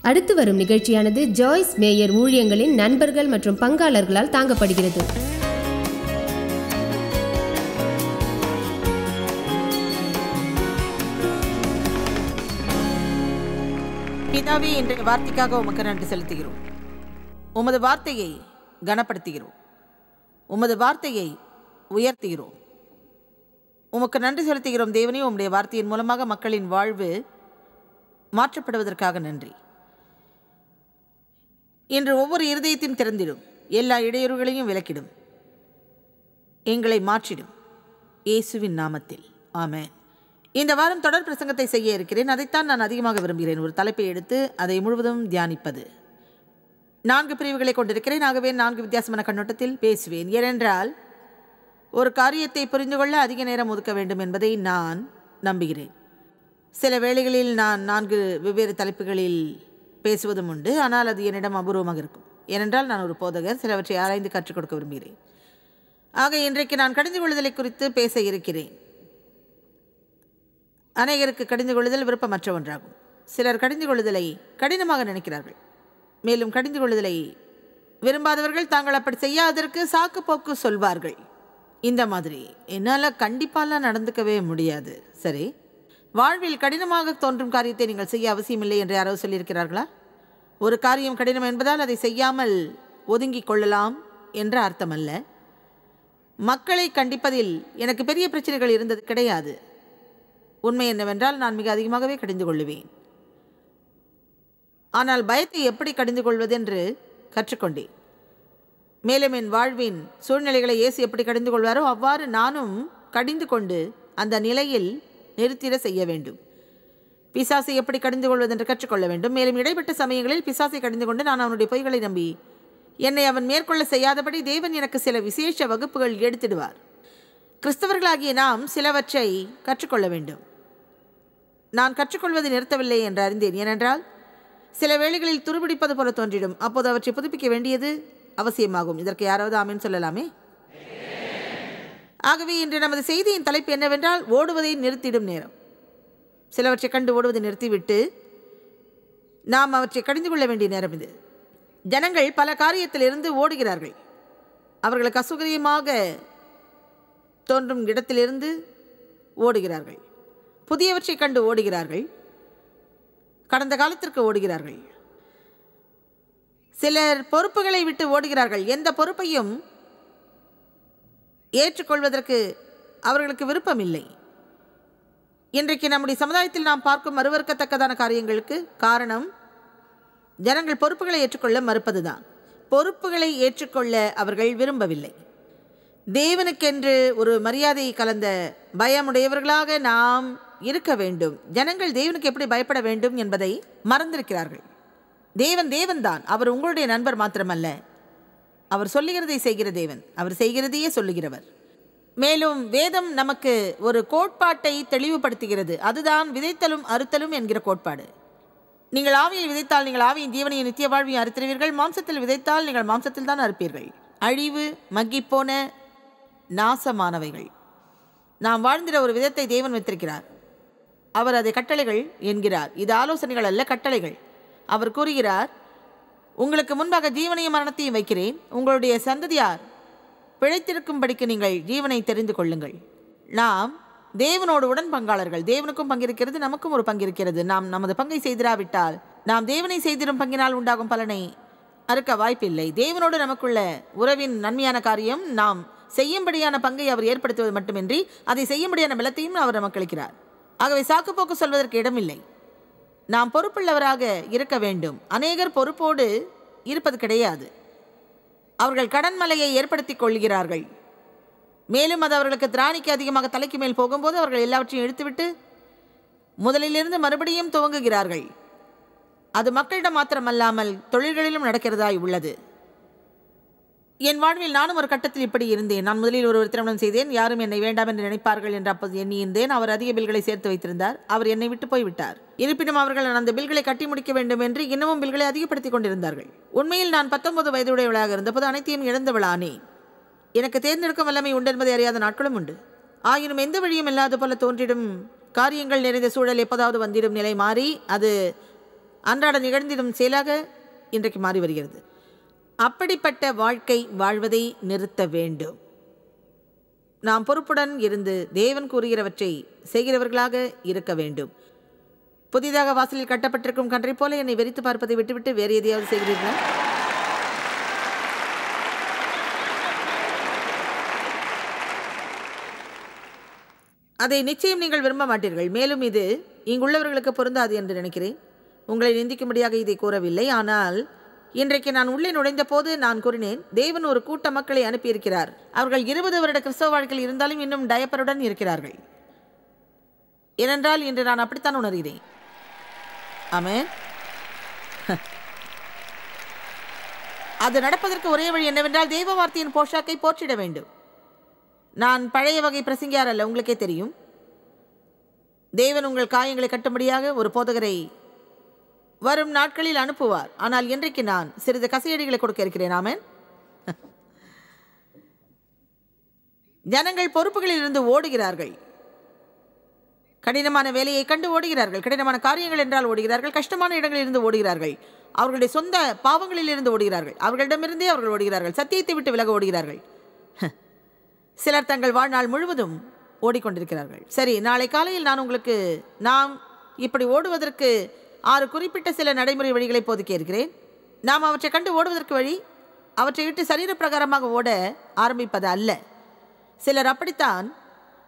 அடுத்து வரும் நிகழ்ச்சியானது ஜாய்ஸ் மேயர் ஊழியங்களின் நண்பர்கள் மற்றும் பங்காளர்களால் தாங்கப்படுகிறது. பிதாவே, இன்றைய வார்த்தைக்காக உமக்கு நன்றி செலுத்துகிறோம். உமது வார்த்தையை கனப்படுத்துகிறோம். உமது வார்த்தையை உயர்த்துகிறோம். உமக்கு நன்றி செலுத்துகிறோம் தேவனே. உம்முடைய வார்த்தையின் மூலமாக மக்களின் வாழ்வு மாற்றப்படுவதற்காக நன்றி. இன்று ஒவ்வொரு இருதயத்தையும் திறந்திடும், எல்லா இடையூறுகளையும் விலக்கிடும், எங்களை மாற்றிடும், இயேசுவின் நாமத்தில் ஆமென். இந்த வாரம் தொடர் பிரசங்கத்தை செய்ய இருக்கிறேன். அதைத்தான் நான் அதிகமாக விரும்புகிறேன். ஒரு தலைப்பை எடுத்து அதை முழுவதும் தியானிப்பது. 4 பிரிவுகளை கொண்டிருக்கிறேன். ஆகவே 4 வித்தியாசமான கண்ணோட்டத்தில் பேசுவேன். ஏனென்றால் ஒரு காரியத்தை புரிந்து கொள்ள அதிக நேரம் ஒதுக்க வேண்டும் என்பதை நான் நம்புகிறேன். சில வேளைகளில் நான் 4 வெவ்வேறு தலைப்புகளில் பேசுவதும் உண்டு. ஆனால் அது என்னிடம் அபூர்வமாக இருக்கும். ஏனென்றால் நான் ஒரு போதகர், சிலவற்றை ஆராய்ந்து கற்றுக் கொடுக்க விரும்புகிறேன். ஆக இன்றைக்கு நான் கடிந்து கொள்ளுதலை குறித்து பேச இருக்கிறேன். அநேகருக்கு கடிந்து கொள்ளுதல் விருப்பமற்ற ஒன்றாகும். சிலர் கடிந்து கொள்ளுதலை கடினமாக நினைக்கிறார்கள். மேலும் கடிந்து கொள்ளுதலை விரும்பாதவர்கள் தாங்கள் அப்படி செய்யாததற்கு சாக்கு போக்கு சொல்வார்கள். இந்த மாதிரி என்னால் கண்டிப்பாலாம் நடந்துக்கவே முடியாது. சரி, வாழ்வில் கடினமாக தோன்றும் காரியத்தை நீங்கள் செய்ய அவசியமில்லை என்று யாரோ சொல்லியிருக்கிறார்களா? ஒரு காரியம் கடினம் என்பதால் அதை செய்யாமல் ஒதுங்கிக் கொள்ளலாம் என்ற அர்த்தமல்ல. மக்களை கண்டிப்பதில் எனக்கு பெரிய பிரச்சனைகள் இருந்தது கிடையாது. உண்மை என்னவென்றால் நான் மிக அதிகமாகவே கடிந்து கொள்ளுவேன். ஆனால் பயத்தை எப்படி கடிந்து கொள்வது என்று கற்றுக்கொண்டேன். மேலும் என் வாழ்வின் சூழ்நிலைகளை இயேசு எப்படி கடிந்து கொள்வாரோ அவ்வாறு நானும் கடிந்து கொண்டு அந்த நிலையில் நிறுத்திட செய்ய வேண்டும். பிசாசை எப்படி கடிந்து கொள்வதென்று கற்றுக்கொள்ள வேண்டும். மேலும் இடைப்பட்ட சமயங்களில் பிசாசை கடிந்து கொண்டு நான் அவனுடைய பொய்களை நம்பி என்னை அவன் மேற்கொள்ள செய்யாதபடி தேவன் எனக்கு சில விசேஷ வகுப்புகள் எடுத்திடுவார். கிறிஸ்தவர்களாகிய நாம் சிலவற்றை கற்றுக்கொள்ள வேண்டும். நான் கற்றுக்கொள்வதை நிறுத்தவில்லை என்று அறிந்தேன். ஏனென்றால் சில வேளைகளில் துருபிடிப்பது போல தோன்றிடும். அப்போது அவற்றை புதுப்பிக்க வேண்டியது அவசியமாகும். இதற்கு யாராவது ஆமென் சொல்லலாமே? ஆகவே இன்று நமது செய்தியின் தலைப்பு என்னவென்றால் ஓடுவதை நிறுத்திடும் நேரம். சிலவற்றை கண்டு ஓடுவதை நிறுத்திவிட்டு நாம் அவற்றை கடிந்து கொள்ள வேண்டிய நேரம் இது. ஜனங்கள் பல காரியத்திலிருந்து ஓடுகிறார்கள். அவர்களுக்கு அசௌகரியமாக தோன்றும் இடத்திலிருந்து ஓடுகிறார்கள். புதியவற்றை கண்டு ஓடுகிறார்கள். கடந்த காலத்திற்கு ஓடுகிறார்கள். சிலர் பொறுப்புகளை விட்டு ஓடுகிறார்கள். எந்த பொறுப்பையும் ஏற்றுக்கொள்வதற்கு அவர்களுக்கு விருப்பம் இல்லை. இன்றைக்கு நம்முடைய சமுதாயத்தில் நாம் பார்க்கும் மறுவர்க்கத்தக்கதான காரியங்களுக்கு காரணம் ஜனங்கள் பொறுப்புகளை ஏற்றுக்கொள்ள மறுப்பதுதான். பொறுப்புகளை ஏற்றுக்கொள்ள அவர்கள் விரும்பவில்லை. தேவனுக்கென்று ஒரு மரியாதை கலந்த பயமுடையவர்களாக நாம் இருக்க வேண்டும். ஜனங்கள் தேவனுக்கு எப்படி பயப்பட வேண்டும் என்பதை மறந்திருக்கிறார்கள். தேவன் தேவன்தான். அவர் உங்களுடைய நண்பர் மாத்திரமல்ல, அவர் சொல்லுகிறதை செய்கிற தேவன். அவர் செய்கிறதையே சொல்லுகிறவர். மேலும் வேதம் நமக்கு ஒரு கோட்பாட்டை தெளிவுபடுத்துகிறது. அதுதான் விதைத்தலும் அறுத்தலும் என்கிற கோட்பாடு. நீங்கள் ஆவியில் விதைத்தால் நீங்கள் ஆவியின் ஜீவனையும் நித்திய வாழ்வையும் அறுத்திருவீர்கள். மாம்சத்தில் விதைத்தால் நீங்கள் மாம்சத்தில் தான் அறுப்பீர்கள். அழிவு, மக்கிப்போன, நாசமானவைகள். நாம் வாழ்ந்திட ஒரு விதத்தை தேவன் வைத்திருக்கிறார். அவர் அதை கட்டளைகள் என்கிறார். இது ஆலோசனைகள் அல்ல, கட்டளைகள். அவர் கூறுகிறார், உங்களுக்கு முன்பாக ஜீவனையும் மரணத்தையும் வைக்கிறேன். உங்களுடைய சந்ததியார் பிழைத்திருக்கும்படிக்கு நீங்கள் ஜீவனை தெரிந்து கொள்ளுங்கள். நாம் தேவனோடு உடன் பங்காளர்கள். தேவனுக்கும் பங்கிருக்கிறது, நமக்கும் ஒரு பங்கிருக்கிறது. நாம் நமது பங்கை செய்திராவிட்டால் நாம் தேவனை செய்திடும் பங்கினால் உண்டாகும் பலனை அறுக்க வாய்ப்பில்லை. தேவனோடு நமக்குள்ள உறவின் நன்மையான காரியம் நாம் செய்யும்படியான பங்கை அவர் ஏற்படுத்துவது மட்டுமின்றி அதை செய்யும்படியான பலத்தையும் அவர் நமக்கு அளிக்கிறார். ஆகவே சாக்குப்போக்கு சொல்வதற்கு இடமில்லை. நாம் பொறுப்புள்ளவராக இருக்க வேண்டும். அநேகர் பொறுப்போடு இருப்பது கிடையாது. அவர்கள் கடன் மலையை ஏற்படுத்திக் கொள்கிறார்கள். மேலும் அது அவர்களுக்கு திராணிக்கு அதிகமாக தலைக்கு மேல் போகும்போது அவர்கள் எல்லாவற்றையும் இழுத்துவிட்டு முதலிலிருந்து மறுபடியும் துவங்குகிறார்கள். அது மக்களிடம் மாத்திரமல்லாமல் தொழில்களிலும் நடக்கிறதாய் உள்ளது. என் வாழ்வில் நானும் ஒரு கட்டத்தில் இப்படி இருந்தேன். நான் முதலில் ஒரு திருமணம் செய்தேன். யாரும் என்னை வேண்டாம் என்று நினைப்பார்கள் என்று அப்போது எண்ணியிருந்தேன். அவர் அதிக பில்களை சேர்த்து வைத்திருந்தார். அவர் என்னை விட்டு போய்விட்டார். இருப்பினும் அவர்கள் அந்த பில்களை கட்டி முடிக்க வேண்டும் என்று இன்னமும் பில்களை அதிகப்படுத்திக் கொண்டிருந்தார்கள். உண்மையில் நான் 19 வயதுடையவளாக இருந்தபோது அனைத்தையும் இழந்தவளானேன். எனக்கு தேர்ந்தெடுக்கும் வல்லமை உண்டு என்பதை அறியாத நாட்களும் உண்டு. ஆயினும் எந்த வழியும் இல்லாத போல தோன்றிடும் காரியங்கள் நிறைந்த சூழல் எப்போதாவது வந்திடும் நிலை மாறி அது அன்றாட நிகழ்ந்திடும் செயலாக இன்றைக்கு மாறி வருகிறது. அப்படிப்பட்ட வாழ்க்கை வாழ்வதை நிறுத்த வேண்டும். நாம் பொறுப்புடன் இருந்து தேவன் கூறுகிறவற்றை செய்கிறவர்களாக இருக்க வேண்டும். புதிதாக வாசலில் கட்டப்பட்டிருக்கும் கன்றை போல என்னை வெறித்து பார்ப்பதை விட்டுவிட்டு வேறு எதையாவது செய்கிறீர்களா? அதை நிச்சயம் நீங்கள் விரும்ப மாட்டீர்கள். மேலும் இது இங்குள்ளவர்களுக்கு பொருந்தாது என்று நினைக்கிறேன். உங்களை நிந்திக்கும்படியாக இதை கூறவில்லை. ஆனால் இன்றைக்கு நான் உள்ளே நுழைந்த போது நான் கூறினேன், தேவன் ஒரு கூட்ட மக்களை அனுப்பியிருக்கிறார். அவர்கள் 20 வருட கிறிஸ்தவ வாழ்க்கையில் இருந்தாலும் இன்னும் டயப்பருடன் இருக்கிறார்கள். ஏனென்றால் இன்று நான் அப்படித்தான் உணர்கிறேன். ஆமென். அது நடப்பதற்கு ஒரே வழி என்னவென்றால் தெய்வ வார்த்தையின் போஷாக்கை போற்றிட வேண்டும். நான் பழைய வகை பிரசங்கியார் அல்ல, உங்களுக்கே தெரியும். தேவன் உங்கள் காயங்களை கட்டும்படியாக ஒரு போதகரை வரும் நாட்களில் அனுப்புவார். ஆனால் இன்றைக்கு நான் சிறிது கசையடிகளை கொடுக்க இருக்கிறேன். ஆமென். ஜனங்கள் பொறுப்புகளில் இருந்து ஓடுகிறார்கள். கடினமான வேலையை கண்டு ஓடுகிறார்கள். கடினமான காரியங்கள் என்றால் ஓடுகிறார்கள். கஷ்டமான இடங்களில் இருந்து ஓடுகிறார்கள். அவர்களுடைய சொந்த பாவங்களில் இருந்து ஓடுகிறார்கள். அவர்களிடமிருந்தே அவர்கள் ஓடுகிறார்கள். சத்தியத்தை விட்டு விலக ஓடுகிறார்கள். சிலர் தங்கள் வாழ்நாள் முழுவதும் ஓடிக்கொண்டிருக்கிறார்கள். சரி, நாளை காலையில் நான் உங்களுக்கு நாம் இப்படி ஓடுவதற்கு 6 குறிப்பிட்ட சில நடைமுறை வழிகளை போதுக்க இருக்கிறேன். நாம் அவற்றை கண்டு ஓடுவதற்கு வழி அவற்றை விட்டு சரீர பிரகாரமாக ஓட ஆரம்பிப்பது அல்ல. சிலர் அப்படித்தான்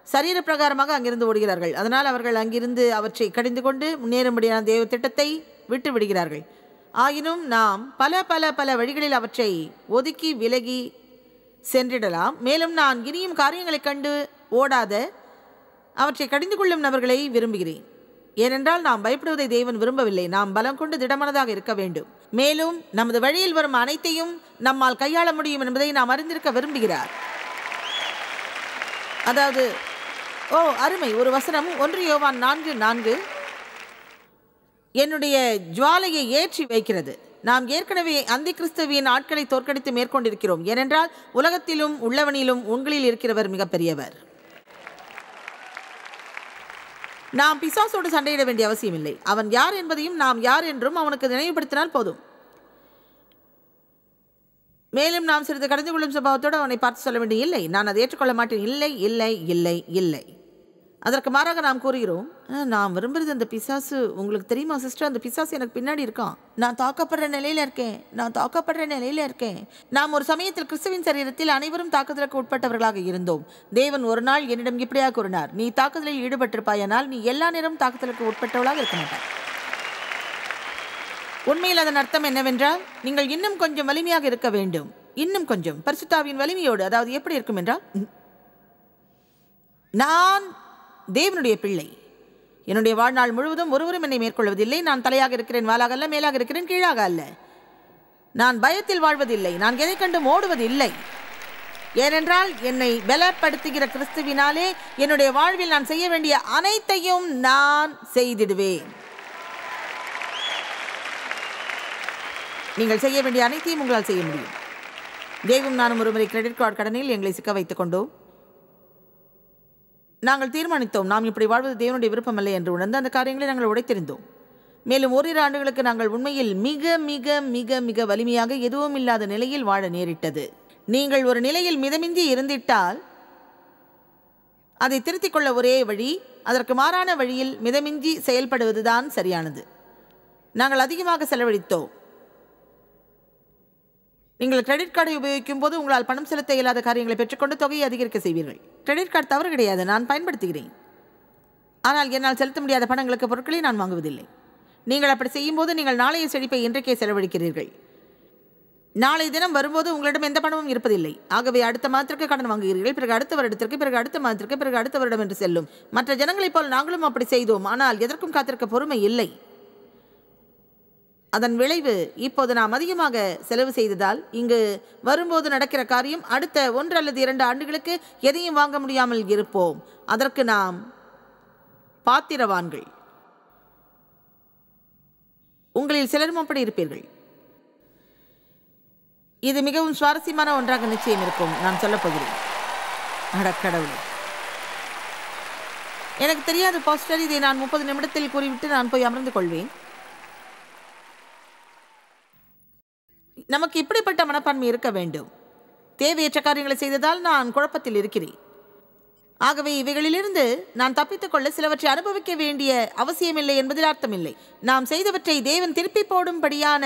சரீர பிரகாரமாக அங்கிருந்து ஓடுகிறார்கள். அதனால் அவர்கள் அங்கிருந்து அவற்றை கடிந்து கொண்டு முன்னேறும்படியான தேவ திட்டத்தை விட்டு விடுகிறார்கள். ஆயினும் நாம் பல பல பல வழிகளில் அவற்றை ஒதுக்கி விலகி சென்றிடலாம். மேலும் நான் இனியும் காரியங்களை கண்டு ஓடாத அவற்றை கடிந்து கொள்ளும் நபர்களை விரும்புகிறேன். ஏனென்றால் நாம் பயப்படுவதை தேவன் விரும்பவில்லை. நாம் பலம் கொண்டு திடமனதாக இருக்க வேண்டும். மேலும் நமது வழியில் வரும் அனைத்தையும் நம்மால் கையாள முடியும் என்பதை நாம் அறிந்திருக்க விரும்புகிறார். அதாவது அருமை ஒரு வசனம் 1 யோவான் 4:4 என்னுடைய ஜுவாலையை ஏற்றி வைக்கிறது. நாம் ஏற்கனவே அந்தி கிறிஸ்துவின் ஆட்களை தோற்கடித்து மேற்கொண்டிருக்கிறோம். ஏனென்றால் உலகத்திலும் உள்ளவனிலும் உங்களில் இருக்கிறவர் மிகப்பெரியவர். நாம் பிசாசோடு சண்டையிட வேண்டிய அவசியம் இல்லை. அவன் யார் என்பதையும் நாம் யார் என்றும் அவனுக்கு நினைவுபடுத்தினால் போதும். மேலும் நாம் சிறிது கடந்து கொள்ளும் சம்பவத்தோடு அவனை பார்த்து சொல்ல வேண்டிய இல்லை, நான் அதை ஏற்றுக்கொள்ள மாட்டேன், இல்லை இல்லை இல்லை இல்லை. அதற்கு மாறாக நாம் கூறுகிறோம், நான் விரும்புகிறது அந்த பிசாசு. உங்களுக்கு தெரியுமா சிஸ்டர், அந்த பிசாசு எனக்கு பின்னாடி இருக்கான். நான் தாக்கப்படுற நிலையில இருக்கேன். நாம் ஒரு சமயத்தில் கிறிஸ்துவின் சரீரத்தில் அனைவரும் தாக்குதலுக்கு உட்பட்டவர்களாக இருந்தோம். தேவன் ஒரு நாள் என்னிடம் இப்படியாக கூறினார், நீ தாக்குதலில் ஈடுபட்டிருப்பாயானால் நீ எல்லா நேரமும் தாக்குதலுக்கு உட்பட்டவளாக இருக்க மாட்டாய். உண்மையில் அதன் அர்த்தம் என்னவென்றால், நீங்கள் இன்னும் கொஞ்சம் வலிமையாக இருக்க வேண்டும். இன்னும் கொஞ்சம் பரிசுத்தாவின் வலிமையோடு. அதாவது எப்படி இருக்கும் என்றால், நான் தேவனுடைய பிள்ளை. என்னுடைய வாழ்நாள் முழுவதும் ஒருவரும் என்னை மேற்கொள்வதில்லை. நான் தலையாக இருக்கிறேன், வாலாக அல்ல, மேலாக இருக்கிறேன், கீழாக அல்ல. நான் பயத்தில் வாழ்வதில்லை. நான் எதை கண்டும் ஓடுவதில்லை. ஏனென்றால் என்னை பலப்படுத்துகிற கிறிஸ்துவினாலே என்னுடைய வாழ்வில் நான் செய்ய வேண்டிய அனைத்தையும் நான் செய்திடுவேன். நீங்கள் செய்ய வேண்டிய அனைத்தையும் உங்களால் செய்ய முடியும். தேவும் நானும் ஒருமுறை கிரெடிட் கார்டு கடனில் எங்களை சிக்க வைத்துக் கொண்டோம். நாங்கள் தீர்மானித்தோம், நாம் இப்படி வாழ்வது தேவனுடைய விருப்பமல்ல என்று உணர்ந்து அந்த காரியங்களை நாங்கள் உடைத்தெறிந்தோம். மேலும் 1 ஆண்டுகளுக்கு நாங்கள் உண்மையில் மிக மிக மிக மிக வலிமையாக எதுவும் இல்லாத நிலையில் வாழ நேரிட்டது. நீங்கள் ஒரு நிலையில் மிதமின்றி இருந்திட்டால் அதை திருத்திக் கொள்ள ஒரே வழி, அதற்கு மாறான வழியில் மிதமின்றி செயல்படுவதுதான் சரியானது. நாங்கள் அதிகமாக செலவழித்தோம். நீங்கள் கிரெடிட் கார்டை உபயோகிக்கும் போது உங்களால் பணம் செலுத்த இயலாத காரியங்களை பெற்றுக்கொண்டு தொகையை அதிகரிக்க செய்வீர்கள். கிரெடிட் கார்டு தவறு கிடையாது, நான் பயன்படுத்துகிறேன். ஆனால் என்னால் செலுத்த முடியாத பணங்களுக்கு பொருட்களை நான் வாங்குவதில்லை. நீங்கள் அப்படி செய்யும்போது நீங்கள் நாளைய செழிப்பை இன்றைக்கே செலவழிக்கிறீர்கள். நாளை தினம் வரும்போது உங்களிடம் எந்த பணமும் இருப்பதில்லை. ஆகவே அடுத்த மாதத்திற்கு கடன் வாங்குகிறீர்கள், பிறகு அடுத்த வருடத்திற்கு, பிறகு அடுத்த மாதத்திற்கு, பிறகு அடுத்த வருடம் என்று செல்லும். மற்ற ஜனங்களைப் போல் நாங்களும் அப்படி செய்தோம். ஆனால் எதற்கும் காத்திருக்க பொறுமை இல்லை. அதன் விளைவு இப்போது நாம் அதிகமாக செலவு செய்ததால் இங்கு வரும்போது நடக்கிற காரியம், அடுத்த 1 அல்லது 2 ஆண்டுகளுக்கு எதையும் வாங்க முடியாமல் இருப்போம். அதற்கு நாம் பாத்திரவான்கள். உங்களில் சிலரும் அப்படி இருப்பீர்கள். இது மிகவும் சுவாரஸ்யமான ஒன்றாக நிச்சயம் இருக்கும். நான் சொல்லப் போகிறேன். அடக்கடவுளே, எனக்கு தெரியாது பாஸ்டர், இதை நான் 30 நிமிடத்தில் கூறிவிட்டு நான் போய் அமர்ந்து கொள்வேன். நமக்கு இப்படிப்பட்ட மனப்பான்மை இருக்க வேண்டும். தேவையற்ற காரியங்களை செய்ததால் நான் குழப்பத்தில் இருக்கிறேன். ஆகவே இவைகளிலிருந்து நான் தப்பித்துக் கொள்ள சிலவற்றை அனுபவிக்க வேண்டிய அவசியமில்லை என்பதில் அர்த்தமில்லை. நாம் செய்தவற்றை தேவன் திருப்பி போடும்படியான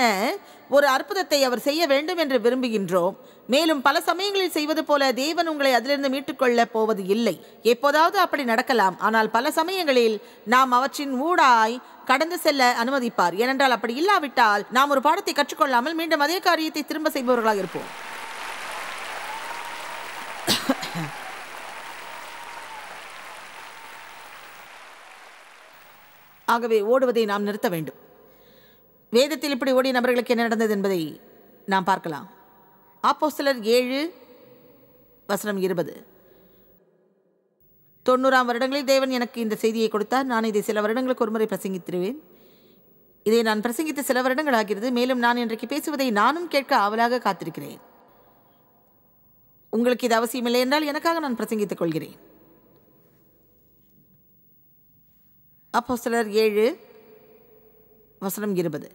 ஒரு அற்புதத்தை அவர் செய்ய வேண்டும் என்று விரும்புகின்றோம். மேலும் பல சமயங்களில் செய்வது போல தேவன் உங்களை அதிலிருந்து மீட்டுக்கொள்ளப் போவது இல்லை. எப்போதாவது அப்படி நடக்கலாம். ஆனால் பல சமயங்களில் நாம் அவற்றின் ஊடாய் கடந்து செல்ல அனுமதிப்பார். ஏனென்றால் அப்படி இல்லாவிட்டால் நாம் ஒரு பாடத்தை கற்றுக்கொள்ளாமல் மீண்டும் அதே காரியத்தை திரும்ப செய்பவர்களாக இருப்போம். ஆகவே ஓடுவதை நாம் நிறுத்த வேண்டும். வேதத்தில் இப்படி ஓடிய நபர்களுக்கு என்ன நடந்தது என்பதை நாம் பார்க்கலாம். அப்போஸ்தலர் 7:20. 90ஆம் வருடங்களில் தேவன் எனக்கு இந்த செய்தியை கொடுத்தார். நான் இதை சில வருடங்களுக்கு ஒருமுறை பிரசங்கித்திருவேன். இதை நான் பிரசங்கித்து சில வருடங்கள் ஆகிறது. மேலும் நான் இன்றைக்கு பேசுவதை நானும் கேட்க ஆவலாக காத்திருக்கிறேன். உங்களுக்கு இது அவசியமில்லை என்றால் எனக்காக நான் பிரசங்கித்துக் கொள்கிறேன். அப்போஸ்தலர் 7:20.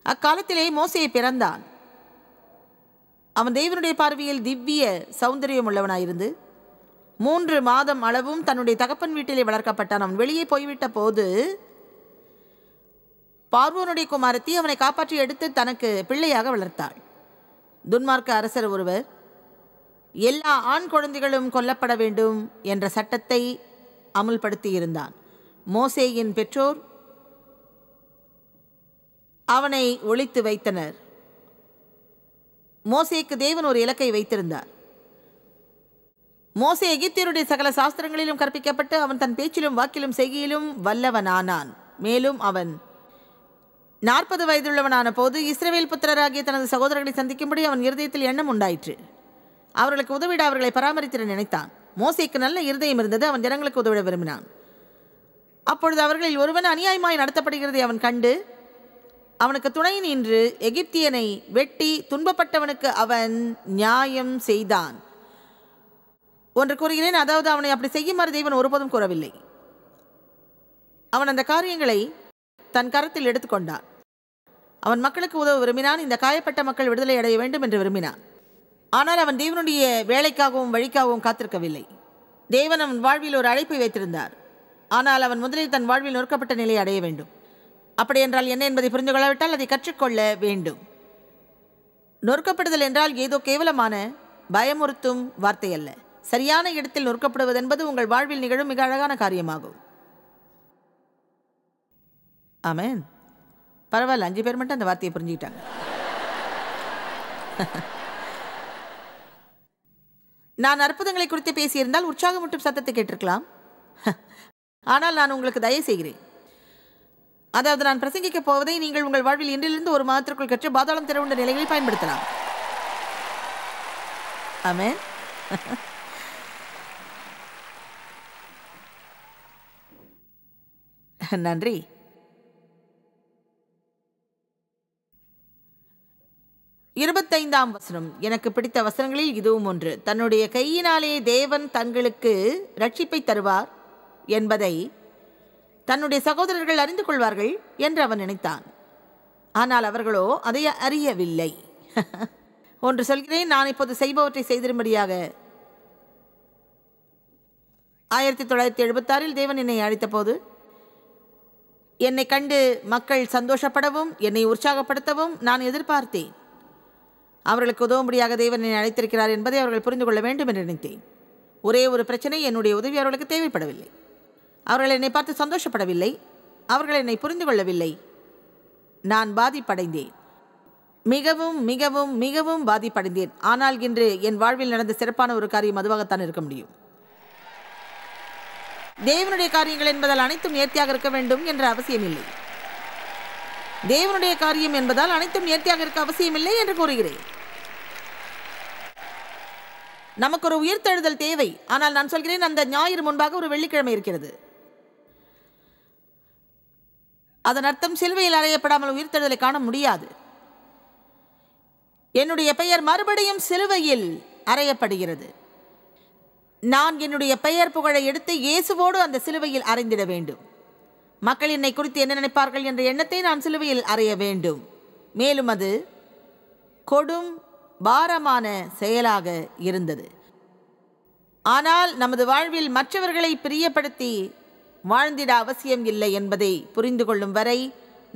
அக்காலத்திலே மோசே பிறந்தான். அவன் தேவனுடைய பார்வையில் திவ்ய சௌந்தரியம் உள்ளவனாயிருந்து 3 மாதம் அளவும் தன்னுடைய தகப்பன் வீட்டிலே வளர்க்கப்பட்டான். அவன் வெளியே போய்விட்ட போது பார்வோனுடைய குமாரத்தி அவனை காப்பாற்றி எடுத்து தனக்கு பிள்ளையாக வளர்த்தாள். துன்மார்க்க அரசர் ஒருவர் எல்லா ஆண் குழந்தைகளும் கொல்லப்பட வேண்டும் என்ற சட்டத்தை அமுல்படுத்தி இருந்தான். மோசேயின் பெற்றோர் அவனை ஒளித்து வைத்தனர். மோசேக்கு தேவன் ஒரு இலக்கை வைத்திருந்தார். மோசே எகிப்தியருடைய சகல சாஸ்திரங்களிலும் கற்பிக்கப்பட்டு அவன் தன் பேச்சிலும் வாக்கிலும் செய்கையிலும் வல்லவனானான். மேலும் அவன் 40 வயதுள்ளவனான போது இஸ்ரவேல் புத்திரராகிய தனது சகோதரர்களை சந்திக்கும்படி அவன் இருதயத்தில் எண்ணம் உண்டாயிற்று. அவர்களுக்கு உதவிட அவர்களை பராமரித்திட நினைத்தான். மோசேக்கு நல்ல இருதயம் இருந்தது. அவன் ஜனங்களுக்கு உதவிட விரும்பினான். அப்பொழுது அவர்களில் ஒருவன் அநியாயமாய் நடத்தப்படுகிறதை அவன் கண்டு அவனுக்கு துணை நின்று எகிப்தியனை வெட்டி துன்பப்பட்டவனுக்கு அவன் நியாயம் செய்தான். ஒன்று கூறுகிறேன், அதாவது அவனை அப்படி செய்யுமாறு தேவன் ஒருபோதும் கூறவில்லை. அவன் அந்த காரியங்களை தன் கரத்தில் எடுத்துக்கொண்டான். அவன் மக்களுக்கு உதவ விரும்பினான். இந்த காயப்பட்ட மக்கள் விடுதலை அடைய வேண்டும் என்று விரும்பினான். ஆனால் அவன் தேவனுடைய வேலைக்காகவும் வழிக்காகவும் காத்திருக்கவில்லை. தேவன் அவன் வாழ்வில் ஒரு அழைப்பை வைத்திருந்தார். ஆனால் அவன் முதலில் தன் வாழ்வில் நொறுக்கப்பட்ட நிலையை அடைய வேண்டும். அப்படி என்றால் என்ன என்பதை புரிந்து கொள்ளாவிட்டால் அதை கற்றுக்கொள்ள வேண்டும். நொறுக்கப்படுதல் என்றால் ஏதோ கேவலமான பயமுறுத்தும் வார்த்தை அல்ல. சரியான இடத்தில் நொறுக்கப்படுவது என்பது உங்கள் வாழ்வில் நிகழும் மிக அழகான காரியமாகும். ஆமென். பரவாயில்ல, 5 பேர் மட்டும் அந்த வார்த்தையை புரிஞ்சுக்கிட்டாங்க. நான் அற்புதங்களை குறித்து பேசியிருந்தால் உற்சாகமூட்டும் சத்தத்தை கேட்டிருக்கலாம். ஆனால் நான் உங்களுக்கு தயவு செய்கிறேன். அதாவது நான் பிரசங்கிக்கப் போவதை நீங்கள் உங்கள் வாழ்வில் இன்றிலிருந்து 1 மாதத்திற்குள் கற்று பாதாளம் திறவுண்ட நிலைகளில் பயன்படுத்தலாம். ஆமென். நன்றி. இருபத்தைந்தாம் வசனம். எனக்கு பிடித்த வசனங்களில் இதுவும் ஒன்று. தன்னுடைய கையினாலே தேவன் தங்களுக்கு ரட்சிப்பை தருவார் என்பதை தன்னுடைய சகோதரர்கள் அறிந்து கொள்வார்கள் என்று அவன் நினைத்தான். ஆனால் அவர்களோ அதை அறியவில்லை. ஒன்று சொல்கிறேன், நான் இப்போது செய்பவற்றை செய்திரும்படியாக 1976 தேவன் என்னை அழைத்த போது என்னை கண்டு மக்கள் சந்தோஷப்படவும் என்னை உற்சாகப்படுத்தவும் நான் எதிர்பார்த்தேன். அவர்களுக்கு உதவும்படியாக தேவன் என்னை அழைத்திருக்கிறார் என்பதை அவர்கள் புரிந்து கொள்ள வேண்டும் என்று நினைத்தேன். ஒரே ஒரு பிரச்சனை, என்னுடைய உதவி அவர்களுக்கு தேவைப்படவில்லை. அவர்கள் என்னை பார்த்து சந்தோஷப்படவில்லை. அவர்கள் என்னை புரிந்து கொள்ளவில்லை. நான் பாதிப்படைந்தேன். மிகவும் மிகவும் மிகவும் பாதிப்படைந்தேன். ஆனால் இன்று என் வாழ்வில் நடந்த சிறப்பான ஒரு காரியம் அதுவாகத்தான் இருக்க முடியும். தேவனுடைய காரியங்கள் என்பதால் அனைத்தும் நேர்த்தியாக இருக்க வேண்டும் என்ற அவசியமில்லை. தேவனுடைய காரியம் என்பதால் அனைத்தும் நேர்த்தியாக இருக்க அவசியமில்லை என்று கூறுகிறேன். நமக்கு ஒரு உயிர்த்தெழுதல் தேவை. ஆனால் நான் சொல்கிறேன், அந்த ஞாயிறு முன்பாக ஒரு வெள்ளிக்கிழமை இருக்கிறது. அதன் அர்த்தம் சிலுவையில் அறையப்படாமல் உயிர்த்தெழுதலை காண முடியாது. என்னுடைய பெயர் மறுபடியும் சிலுவையில் அறையப்படுகிறது. நான் என்னுடைய பெயர் புகழை எடுத்து இயேசுவோடு அந்த சிலுவையில் அறைந்திட வேண்டும். மக்கள் என்னை குறித்து என்ன நினைப்பார்கள் என்ற எண்ணத்தை நான் சிலுவையில் அறைய வேண்டும். மேலும் அது கொடும் பாரமான செயலாக இருந்தது. ஆனால் நமது வாழ்வில் மற்றவர்களை பிரியப்படுத்தி வாழ்ந்திட அவசியம் இல்லை என்பதை புரிந்து கொள்ளும் வரை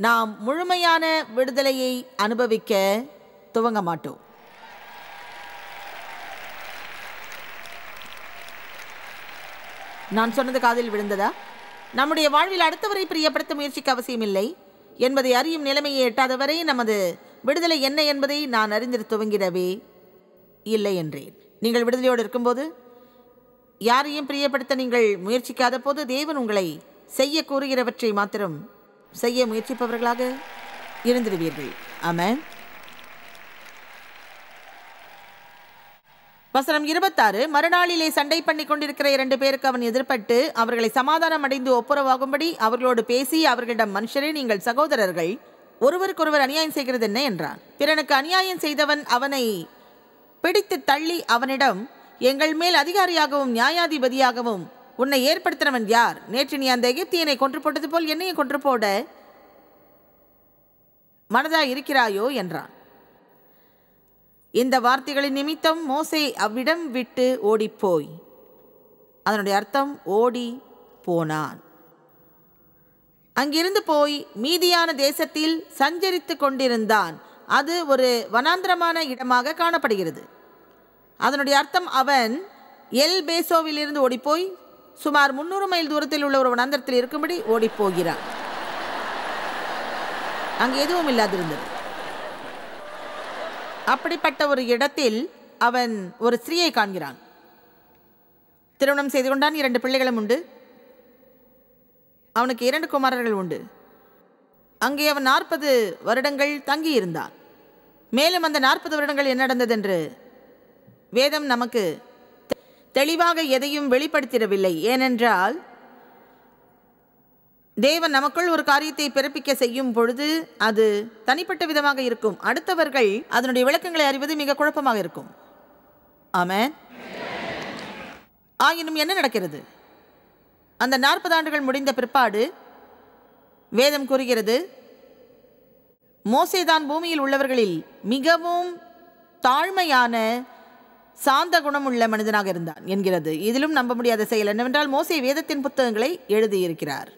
நாம் முழுமையான விடுதலையை அனுபவிக்க துவங்க மாட்டோம். நான் சொன்னது காதில் விழுந்ததா? நம்முடைய வாழ்வில் அடுத்தவரை பிரியப்படுத்த முயற்சிக்க அவசியமில்லை என்பதை அறியும் நிலைமையை எட்டாதவரை நமது விடுதலை என்ன என்பதை நான் அறிந்திட துவங்கிடவே இல்லை என்றேன். நீங்கள் விடுதலையோடு இருக்கும்போது, யாரையும் பிரியப்படுத்த நீங்கள் முயற்சிக்காத போது, தேவன் உங்களை செய்ய கூறுகிறவற்றை மாத்திரம் செய்ய முயற்சிப்பவர்களாக இருந்திடுவீர்கள். ஆமென். வசனம் 26. மறுநாளிலே சண்டை பண்ணி கொண்டிருக்கிற 2 பேருக்கு அவன் எதிர்பட்டு அவர்களை சமாதானம் அடைந்து ஒப்புரவாகும்படி அவர்களோடு பேசி அவர்களிடம், மனுஷரே, நீங்கள் சகோதரர்கள், ஒருவருக்கொருவர் அநியாயம் செய்கிறது என்ன என்றான். பிறனுக்கு அநியாயம் செய்தவன் அவனை பிடித்து தள்ளி அவனிடம், எங்கள் மேல் அதிகாரியாகவும் நியாயாதிபதியாகவும் உன்னை ஏற்படுத்தினவன் யார்? நேற்று நீ அந்த எகிப்தியனை கொன்று போட்டது போல் என்னையும் கொன்று போட மனதா இருக்கிறாயோ என்றான். இந்த வார்த்தைகளின் நிமித்தம் மோசே அவ்விடம் விட்டு ஓடிப்போய், அதனுடைய அர்த்தம் ஓடி போனான், அங்கிருந்து போய் மீதியான தேசத்தில் சஞ்சரித்து கொண்டிருந்தான். அது ஒரு வனாந்திரமான இடமாக காணப்படுகிறது. அதனுடைய அர்த்தம் அவன் எல் பேசோவிலிருந்து ஓடிப்போய் சுமார் 300 மைல் தூரத்தில் உள்ள ஒரு வனாந்திரத்தில் இருக்கும்படி ஓடிப்போகிறான். அங்கு எதுவும் இல்லாதிருந்தது. அப்படிப்பட்ட ஒரு இடத்தில் அவன் ஒரு ஸ்திரீயை காண்கிறான். திருமணம் செய்து கொண்டான். 2 பிள்ளைகளும் உண்டு. அவனுக்கு 2 குமாரர்கள் உண்டு. அங்கே அவன் 40 வருடங்கள் தங்கியிருந்தான். மேலும் அந்த 40 வருடங்கள் என்ன நடந்தது என்று வேதம் நமக்கு தெளிவாக எதையும் வெளிப்படுத்திடவில்லை. ஏனென்றால் தேவன் நமக்குள் ஒரு காரியத்தை பிறப்பிக்க செய்யும் பொழுது அது தனிப்பட்ட விதமாக இருக்கும். அடுத்தவர்கள் அதனுடைய விளக்கங்களை அறிவது மிக குழப்பமாக இருக்கும். ஆமென். ஆயினும் என்ன நடக்கிறது? அந்த 40 ஆண்டுகள் முடிந்த பிற்பாடு வேதம் கூறுகிறது, மோசேதான் பூமியில் உள்ளவர்களில் மிகவும் தாழ்மையான சாந்த குணமுள்ள மனிதனாக இருந்தான் என்கிறது. இதிலும் நம்ப முடியாத செயல் என்னவென்றால், மோசே வேதத்தின் புத்தகங்களை எழுதியிருக்கிறார்.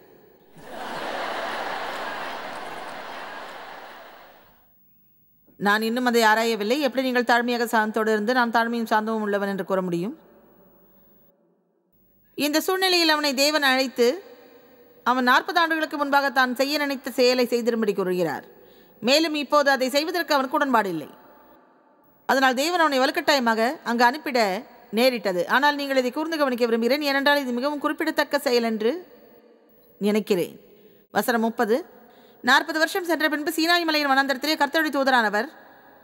நான் இன்னும் அதை ஆராயவில்லை. எப்படி நீங்கள் தாழ்மையாக சாந்தத்தோடு இருந்து நான் தாழ்மையும் சாந்தமும் உள்ளவன் என்று கூற முடியும்? இந்த சூழ்நிலையில் அவனை தேவன் அழைத்து அவன் 40 ஆண்டுகளுக்கு முன்பாக தான் செய்ய நினைத்த செயலை செய்திரும்படி கூறுகிறார். மேலும் இப்போது அதை செய்வதற்கு அவனுக்கு உடன்பாடு இல்லை. அதனால் தேவன் அவனை வலுக்கட்டாயமாக அங்கு அனுப்பிட நேரிட்டது. ஆனால் நீங்கள் இதை கூர்ந்து கவனிக்க விரும்புகிறேன், ஏனென்றால் இது மிகவும் குறிப்பிடத்தக்க செயல் என்று நினைக்கிறேன். வசனம் 30. 40 வருஷம் சென்ற பின்பு சீனாய் மலையின் வனாந்தரத்திலே கர்த்தருடைய தூதரானவர்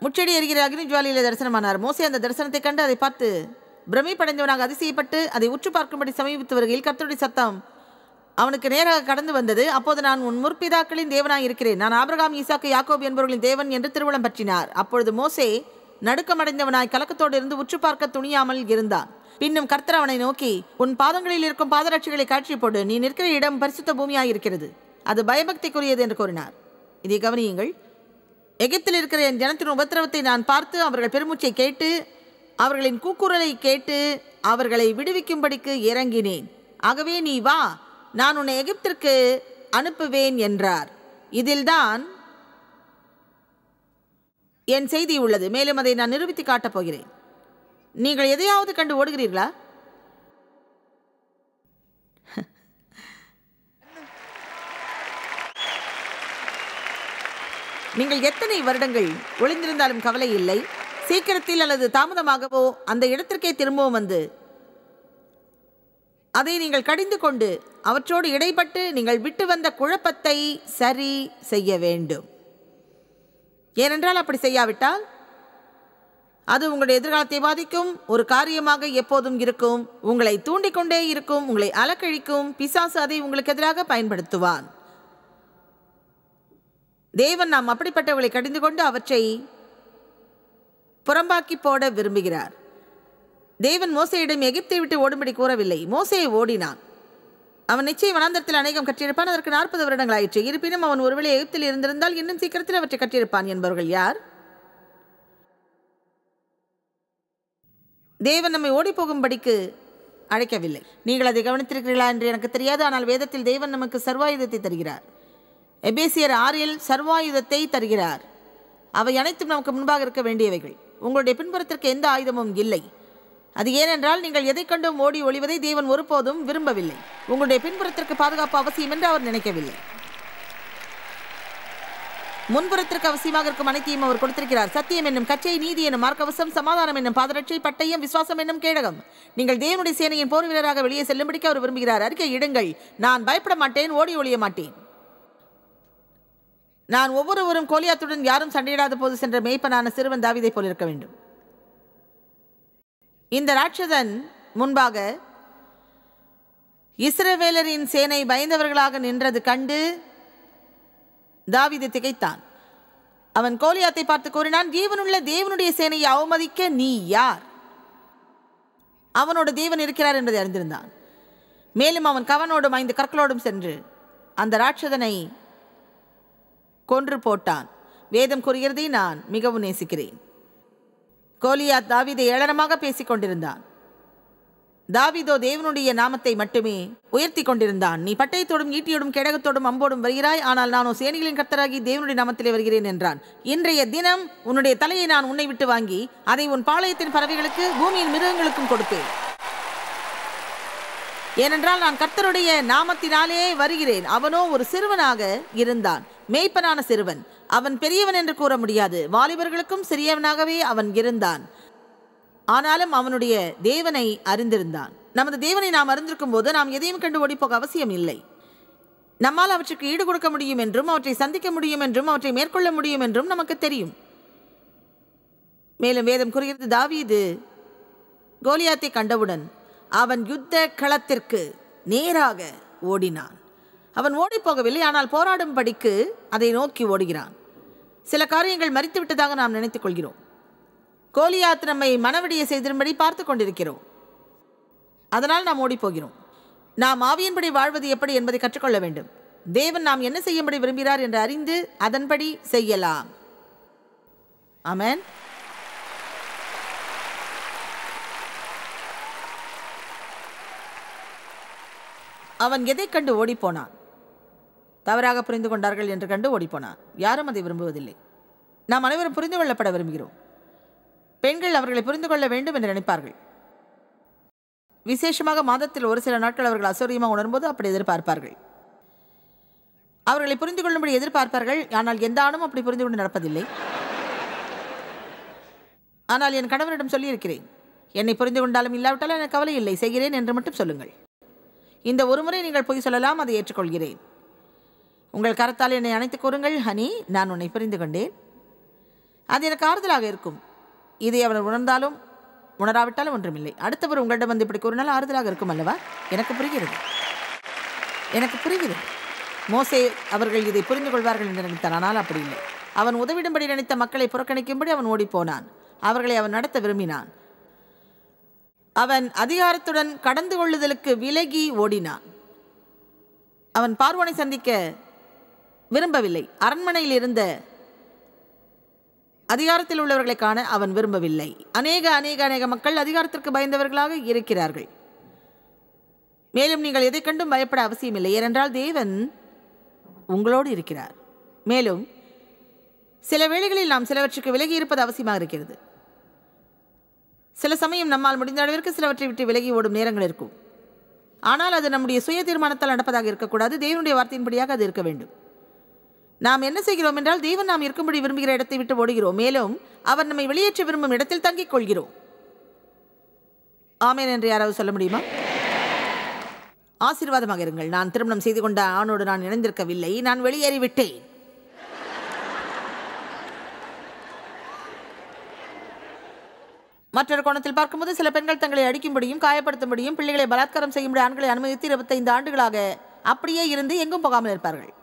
முச்செடி எரிகிற அக்னி ஜுவாலியிலே தரிசனமானார். மோசே அந்த தரிசனத்தை கண்டு அதை பார்த்து பிரமிப்படைந்தவனாக அதிசயப்பட்டு அதை உற்று பார்க்கும்படி சமீபித்து வருகையில் கர்த்தருடைய சத்தம் அவனுக்கு நேராக கடந்து வந்தது. அப்போது, நான் உன் முற்பிதாக்களின் தேவனாய் இருக்கிறேன், நான் ஆபிரகாம், ஈசாக்கு, யாக்கோபு என்பவர்களின் தேவன் என்று திருவுளம் பற்றினார். அப்பொழுது மோசே நடுக்கமடைந்தவனாய் கலக்கத்தோடு இருந்து உற்று பார்க்க துணியாமல் இருந்தான். பின்னும் கர்த்தர் அவனை நோக்கி, உன் பாதங்களில் இருக்கும் பாதரட்சிகளை காட்சி போடு, நீ நிற்கிற இடம் பரிசுத்த பூமியாயிருக்கிறது, அது பயபக்திக்குரியது என்று கூறினார். இதை கவனியுங்கள். எகிப்தில் இருக்கிற என் ஜனத்தின் உபத்திரவத்தை நான் பார்த்து அவர்கள் பெருமூச்சை கேட்டு அவர்களின் கூக்குரலை கேட்டு அவர்களை விடுவிக்கும்படிக்கு இறங்கினேன். ஆகவே நீ வா, நான் உன்னை எகிப்திற்கு அனுப்புவேன் என்றார். இதில்தான் என் செய்தி உள்ளது. மேலும் அதை நான் நிரூபித்து காட்டப் போகிறேன். நீங்கள் எதையாவது கண்டு ஓடுகிறீர்களா? நீங்கள் எத்தனை வருடங்கள் ஒளிந்திருந்தாலும் கவலை இல்லை. சீக்கிரத்தில் அல்லது தாமதமாகவோ அந்த இடத்திற்கே திரும்பவும் வந்து அதை நீங்கள் கடிந்து கொண்டு அவற்றோடு இடைப்பட்டு நீங்கள் விட்டு வந்த குழப்பத்தை சரி செய்ய வேண்டும். ஏனென்றால் அப்படி செய்யாவிட்டால் அது உங்களுடைய எதிர்காலத்தை பாதிக்கும் ஒரு காரியமாக எப்போதும் இருக்கும். உங்களை தூண்டிக்கொண்டே இருக்கும், உங்களை அலக்கழிக்கும். பிசாசு அதை உங்களுக்கு எதிராக பயன்படுத்துவான். தேவன் நாம் அப்படிப்பட்டவர்களை கடிந்து கொண்டு அவற்றை புறம்பாக்கி போட விரும்புகிறார். தேவன் மோசேயிடம் எகிப்தை விட்டு ஓடும்படி கூறவில்லை. மோசே ஓடினான். அவன் நிச்சயம் வனாந்தரத்தில் அநேகம் கற்றிருப்பான். அதற்கு 40 வருடங்கள் ஆயிற்று. இருப்பினும் அவன் ஒருவேளை எகிப்தில் இருந்திருந்தால் இன்னும் சீக்கிரத்தில் அவற்றை கற்றிருப்பான் என்பவர்கள் யார்? தேவன் நம்மை ஓடிப்போகும்படிக்கு அழைக்கவில்லை. நீங்கள் அதை கவனித்திருக்கிறீர்களா என்று எனக்கு தெரியாது. ஆனால் வேதத்தில் தேவன் நமக்கு சர்வாயுதத்தை தருகிறார். எபேசியர் 6 சர்வாயுதத்தை தருகிறார். அவை அனைத்தும் நமக்கு முன்பாக இருக்க வேண்டியவைகள். உங்களுடைய பின்புறத்திற்கு எந்த ஆயுதமும் இல்லை. அது ஏனென்றால் நீங்கள் எதை கண்டும் ஓடி ஒளிவதை தேவன் ஒருபோதும் விரும்பவில்லை. உங்களுடைய பின்புறத்திற்கு பாதுகாப்பு அவசியம் என்று அவர் நினைக்கவில்லை. முன்புறத்திற்கு அவசியமாக இருக்கும் அனைத்தையும் அவர் கொடுத்திருக்கிறார். சத்தியம் என்னும் கச்சை, நீதி என்னும் மார்க்கவசம், சமாதானம் என்னும் பாதரட்சை, பட்டயம், விசுவாசம் என்னும் கேடகம். நீங்கள் தேவனுடைய சேனையின் போர் வீரராக வெளியே செல்லும்படிக்கு அவர் விரும்புகிறார். அறிக்கை இடுங்கள், நான் பயப்பட மாட்டேன், ஓடி ஒளிய மாட்டேன். நான் ஒவ்வொருவரும் கோலியாத்துடன் யாரும் சண்டையிடாத போது சென்ற மேய்ப்பனான சிறுவன் தாவீதை போல் இருக்க வேண்டும். இந்த ராட்சதன் முன்பாக இஸ்ரவேலரின் சேனை பயந்தவர்களாக நின்றது கண்டு தாவீது திகைத்தான். அவன் கோலியாத்தை பார்த்து கூறினான், ஜீவனுள்ள தேவனுடைய சேனையை அவமதிக்க நீ யார்? அவனோட தேவன் இருக்கிறார் என்பதை அறிந்திருந்தான். மேலும் அவன் கவனோடும் 5 கற்களோடும் சென்று அந்த ராட்சதனை கொன்று போட்டான். வேதம் கூறுகிறதை நான் மிகவும் நேசிக்கிறேன். கோலியாத் தாவீதை ஏளனமாக பேசிக் கொண்டிருந்தான். தாவீதோ தேவனுடைய நாமத்தை மட்டுமே உயர்த்தி கொண்டிருந்தான். நீ பட்டயத்தோடும் ஈட்டியோடும் கேடகத்தோடும் அம்போடும் வருகிறாய், ஆனால் நானோ சேனைகளின் கர்த்தராகி தேவனுடைய நாமத்திலே வருகிறேன் என்றான். இன்றைய தினம் உன்னுடைய தலையை நான் உன்னை விட்டு வாங்கி அதை உன் பாளையத்தின் பறவைகளுக்கு பூமியின் மிருகங்களுக்கும் கொடுப்பேன். ஏனென்றால் நான் கர்த்தருடைய நாமத்தினாலே வருகிறேன். அவனோ ஒரு சிறுவனாக இருந்தான், மேய்ப்பனான சிறுவன். அவன் பெரியவன் என்று கூற முடியாது. வாலிபர்களுக்கும் சிறியவனாகவே அவன் இருந்தான். ஆனாலும் அவனுடைய தேவனை அறிந்திருந்தான். நமது தேவனை நாம் அறிந்திருக்கும் போது நாம் எதையும் கண்டு ஓடிப்போக அவசியம் இல்லை. நம்மால் அவற்றுக்கு ஈடு கொடுக்க முடியும் என்றும், அவற்றை சந்திக்க முடியும் என்றும், அவற்றை மேற்கொள்ள முடியும் என்றும் நமக்கு தெரியும். மேலும் வேதம் கூறுகிறது, தாவீது கோலியாத்தை கண்டவுடன் அவன் யுத்த களத்திற்கு நேராக ஓடினான். அவன் ஓடி போகவில்லை, ஆனால் போராடும்படிக்கு அதை நோக்கி ஓடுகிறான். சில காரியங்கள் மறித்து விட்டதாக நாம் நினைத்துக் கொள்கிறோம். கோலியாத் நம்மை மனவிடிய செய்திரும்படி பார்த்து கொண்டிருக்கிறோம். அதனால் நாம் ஓடிப்போகிறோம். நாம் ஆவியின்படி வாழ்வது எப்படி என்பதை கற்றுக்கொள்ள வேண்டும். தேவன் நாம் என்ன செய்யும்படி விரும்புகிறார் என்று அறிந்து அதன்படி செய்யலாம். ஆமென். அவன் எதை கண்டு ஓடிப்போனான்? தவறாக புரிந்து கொண்டார்கள் என்று கண்டு ஓடிப்போனான். யாரும் அதை விரும்புவதில்லை. நாம் அனைவரும் புரிந்து கொள்ளப்பட விரும்புகிறோம். பெண்கள் அவர்களை புரிந்து கொள்ள வேண்டும் என்று நினைப்பார்கள். விசேஷமாக மாதத்தில் ஒரு சில நாட்கள் அவர்கள் அசௌரியமாக உணரும்போது அப்படி எதிர்பார்ப்பார்கள். அவர்களை புரிந்து கொள்ளும்படி எதிர்பார்ப்பார்கள். ஆனால் எந்த ஆணும் அப்படி புரிந்து கொண்டு நடப்பதில்லை. ஆனால் என் கணவரிடம் சொல்லியிருக்கிறேன், என்னை புரிந்து கொண்டாலும் இல்லாவிட்டாலும் எனக்கு கவலை இல்லை, செய்கிறேன் என்று மட்டும் சொல்லுங்கள். இந்த ஒரு முறை நீங்கள் பொய் சொல்லலாம், அதை ஏற்றுக்கொள்கிறேன். உங்கள் கரத்தால் என்னை அணைத்து கூறுங்கள், ஹனி, நான் உன்னை புரிந்து கொண்டேன். அது எனக்கு ஆறுதலாக இருக்கும். இதை அவர் உணர்ந்தாலும் உணராவிட்டாலும் ஒன்றுமில்லை. அடுத்தவர் உங்களிடம் வந்து இப்படி கூறினால் ஆறுதலாக இருக்கும் அல்லவா? எனக்கு புரிகிறது. மோசே அவர்கள் இதை புரிந்து கொள்வார்கள் என்று நினைத்தான். ஆனால் அப்படி இல்லை. அவன் உதவிடும்படி நினைத்த மக்களை புறக்கணிக்கும்படி அவன் ஓடிப்போனான். அவர்களை அவன் நடத்த விரும்பினான். அவன் அதிகாரத்துடன் கடந்து கொள்ளுதலுக்கு விலகி ஓடினான். அவன் பார்வோனை சந்திக்க விரும்பவில்லை. அரண்மனையில் இருந்த அதிகாரத்தில் உள்ளவர்களை காண அவன் விரும்பவில்லை. அநேக மக்கள் அதிகாரத்திற்கு பயந்தவர்களாக இருக்கிறார்கள். மேலும் நீங்கள் எதை கண்டும் பயப்பட அவசியமில்லை. ஏனென்றால் தேவன் உங்களோடு இருக்கிறார். மேலும் சில வேளைகளில் நாம் சிலவற்றுக்கு விலகி இருப்பது அவசியமாக இருக்கிறது. சில சமயம் நம்மால் முடிந்த அளவிற்கு சிலவற்றை விட்டு விலகி ஓடும் நேரங்கள் இருக்கும். ஆனால் அது நம்முடைய சுய தீர்மானத்தால் நடப்பதாக இருக்கக்கூடாது. தேவனுடைய வார்த்தையின்படியாக அது இருக்க வேண்டும். நாம் என்ன செய்கிறோம் என்றால், தேவன் நாம் இருக்கும்படி விரும்புகிற இடத்தை விட்டு ஓடுகிறோம். மேலும் அவர் நம்மை வெளியேற்ற விரும்பும் இடத்தில் தங்கிக் கொள்கிறோம். ஆமென் என்று யாராவது சொல்ல முடியுமா? ஆசீர்வாதமாக இருங்கள். நான் திருமணம் செய்து கொண்ட ஆணோடு நான் இணைந்திருக்கவில்லை, நான் வெளியேறிவிட்டேன். மற்றொரு கோணத்தில் பார்க்கும்போது சில பெண்கள் தங்களை அடிக்கும்படியும் காயப்படுத்தும்படியும் பிள்ளைகளை பலாத்காரம் செய்யும்படி ஆண்களை அனுமதித்து 25 ஆண்டுகளாக அப்படியே இருந்து எங்கும் போகாமல் இருப்பார்கள்.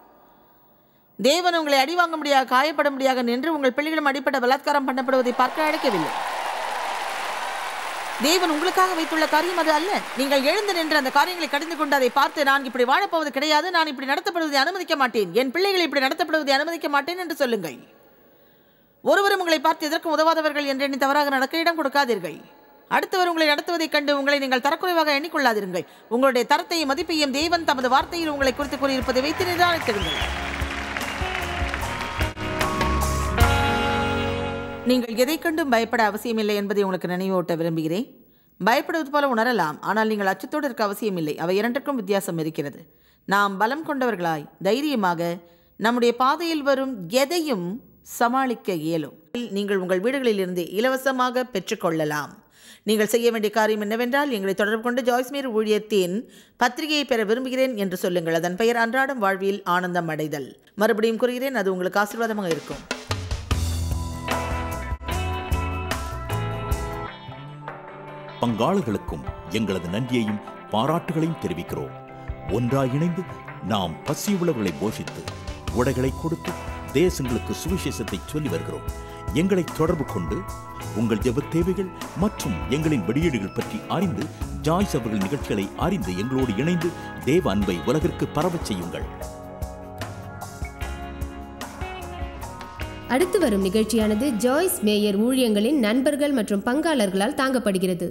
தேவன் உங்களை அடி வாங்க முடியாக, காயப்பட முடியாக நின்று உங்கள் பிள்ளைகளும் அடிப்பட்ட பலாத்காரம் பண்ணப்படுவதை பார்க்க அழைக்கவில்லை. தேவன் உங்களுக்காக வைத்துள்ள காரியம் அது அல்ல. நீங்கள் எழுந்து நின்று அந்த காரியங்களை கடிந்து கொண்டு அதை பார்த்து, நான் இப்படி வாழப்போவது கிடையாது, நான் இப்படி நடத்தப்படுவதை அனுமதிக்க மாட்டேன், என் பிள்ளைகளை இப்படி நடத்தப்படுவதை அனுமதிக்க மாட்டேன் என்று சொல்லுங்கள். ஒருவரும் உங்களை பார்த்து எதற்கும் உதவாதவர்கள் என்று எண்ணி தவறாக நடக்க இடம் கொடுக்காதீர்கள். அடுத்தவர் உங்களை நடத்துவதைக் கண்டு உங்களை நீங்கள் தரக்குறைவாக எண்ணிக்கொள்ளாதிருங்கள். உங்களுடைய தரத்தையும் மதிப்பையும் தேவன் தமது வார்த்தையில் உங்களை குறித்து கூறியிருப்பதை வைத்து நிதானித்திருங்கள். நீங்கள் எதை கண்டும் பயப்பட அவசியமில்லை என்பதை உங்களுக்கு நினைவூட்ட விரும்புகிறேன். பயப்படுவது போல உணரலாம், ஆனால் நீங்கள் அச்சத்தோடு இருக்க அவசியமில்லை. அவை இரண்டுக்கும் வித்தியாசம் இருக்கிறது. நாம் பலம் கொண்டவர்களாய் தைரியமாக நம்முடைய பாதையில் வரும் எதையும் சமாளிக்க இயலும். நீங்கள் உங்கள் வீடுகளில் இருந்து இலவசமாக பெற்றுக்கொள்ளலாம். நீங்கள் செய்ய வேண்டிய காரியம் என்னவென்றால், எங்களை தொடர்பு கொண்டு ஜாய்ஸ் மேயர் ஊழியத்தின் பத்திரிகையை பெற விரும்புகிறேன் என்று சொல்லுங்கள். அதன் பெயர் அன்றாடம் வாழ்வில் ஆனந்தம் அடைதல். மறுபடியும் கூறுகிறேன், அது உங்களுக்கு ஆசீர்வாதமாக இருக்கும். பங்காளர்களுக்கும் எங்களது நன்றியையும் பாராட்டுகளையும் தெரிவிக்கிறோம். ஒன்றாய் இணைந்து நாம் பசியுள்ளவர்களை போஷித்து உடைகளை கொடுத்து தேசங்களுக்கு சுவிசேஷத்தை சொல்லி வருகிறோம். எங்களை தொடர்பு கொண்டு உங்கள் ஜெப தேவைகள் மற்றும் எங்களின் வெளியீடுகள் பற்றி அறிந்து ஜாய்ஸ் அவர்கள் நிகழ்ச்சிகளை அறிந்து எங்களோடு இணைந்து தேவ அன்பை உலகிற்கு பரவச் செய்யுங்கள். அடுத்து வரும் நிகழ்ச்சியானது ஜாய்ஸ் மேயர் ஊழியங்களின் நண்பர்கள் மற்றும் பங்காளர்களால் தாங்கப்படுகிறது.